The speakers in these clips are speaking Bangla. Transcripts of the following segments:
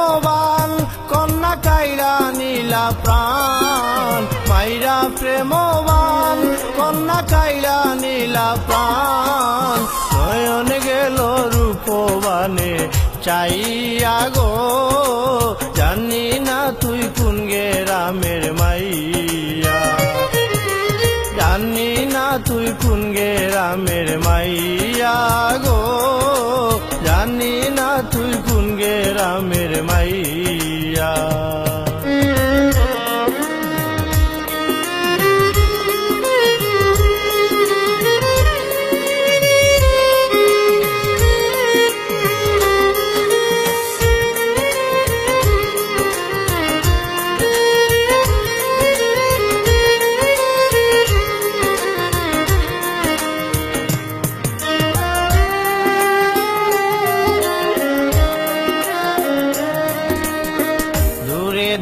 প্রেমবান কন্যা কাইরা নীলা প্রাণ, মাইরা প্রেমবান কন্যা কাইরা নীলা প্রাণ। নয়ন গেল রূপবানে চাইয়া গো, জানি না তুই কোন গ্রামের মাইয়া, জানি না তুই কোন গ্রামের মাইয়া গো, জানি না তুই কোন গ্রামের মাইয়া।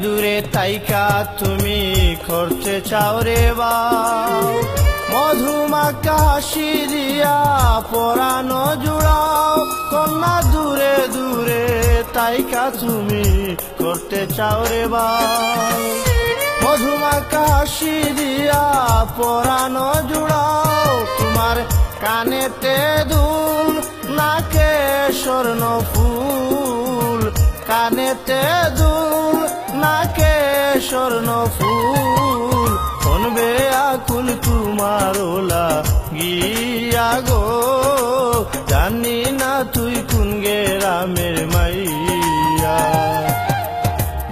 দূরে তাইকা তুমি করতে চাও রে বাও, মধুমাখা হাসি দিয়া পরানো জুড়াও। কন্যা দূরে দূরে তাইকা তুমি করতে চাও রে বাও, মধুমাখা হাসি দিয়া পরানো জুড়াও। তোমার কানেতে দুল, নাকে স্বর্ণ ফুল, কানেতে দুল নাকে স্বর্ণ ফুল। কোনবে আকুল তোমার ওলা গিয়া গো, জানি না তুই কোন গ্রামের মাইয়া,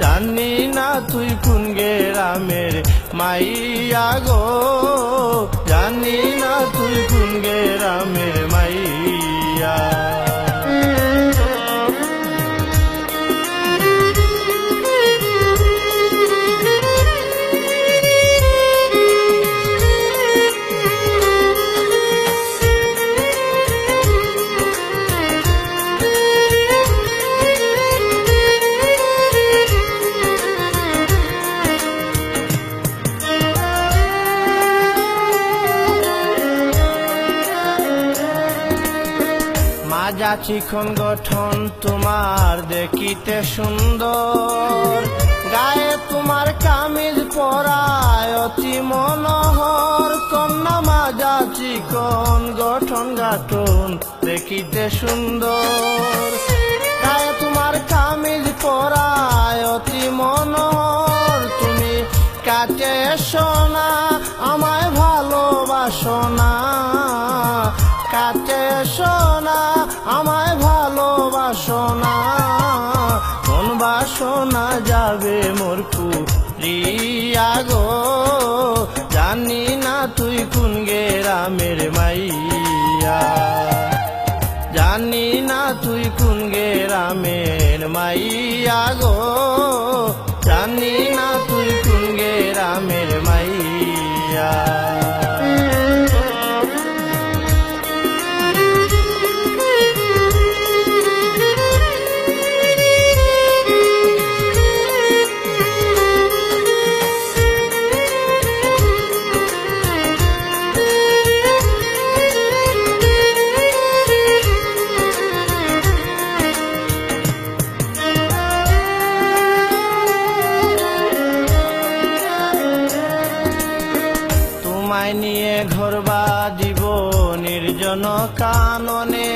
জানি না তুই কোন গ্রামের মাইয়া গো, জানি না তুই কোন গ্রামের মাইয়া। মাজা চিকন গঠন তোমার দেখিতে সুন্দর, গায়ে তোমার কামিজ পরায় অতি মনোহর। কন্যা মাজা চিকন গঠন গাঠন দেখিতে সুন্দর, গায়ে তোমার কামিজ পরায় অতি মনোহর। তুমি কাছে এসো না আমায় ভালোবাসো না, কাছে এসো না আমায় ভালোবাসো না। কোন বাসনা যাবে মোর পুরিয়া গো, জানি না তুই কোন গ্রামের মাইয়া, জানি না তুই কোন গ্রামের মাইয়া গো, জানি না তুই কোন গ্রামের মাইয়া। তোমায় নিয়ে ঘর বাঁধিব নির্জন কাননে,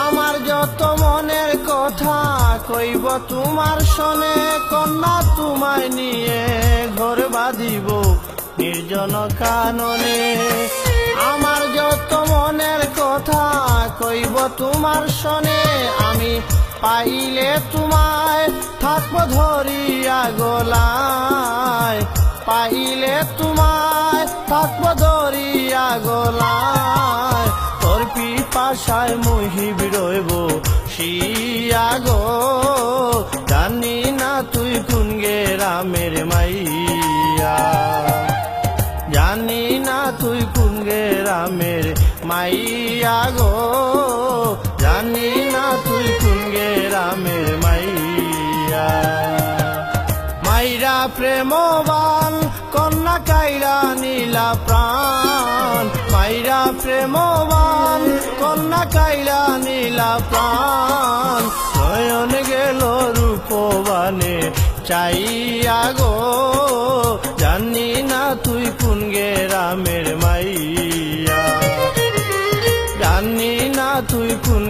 আমার যত মনের কথা কইব তোমার শোনে। কন্যা তোমায় নিয়ে ঘর বাঁধিব নির্জন কাননে, আমার যত মনের কথা কইব তোমার শোনে। আমি পাইলে তোমায় থাকবো ধরিয়া গলায়, পাইলে তোমায় থাকবো ধরিয়া গলায়। তোর পিপাসায় মুহিব রইব শিয়া গো, জানি না তুই কোন গ্রামের মাইয়া, জানি না তুই কোন গ্রামের মাইয়া গো, জানি না তুই কোন গ্রামের মাইয়া। মাইরা প্রেমবান কন্যা কাইরা নীলা প্রাণ, মাইরা প্রেমবান কন্যা কাইরা নীলা প্রাণ। নয়ন গেল রূপ চাইয়া গো জানি না তুই কোন গ্রামের মাইয়া জানি না তুই কোন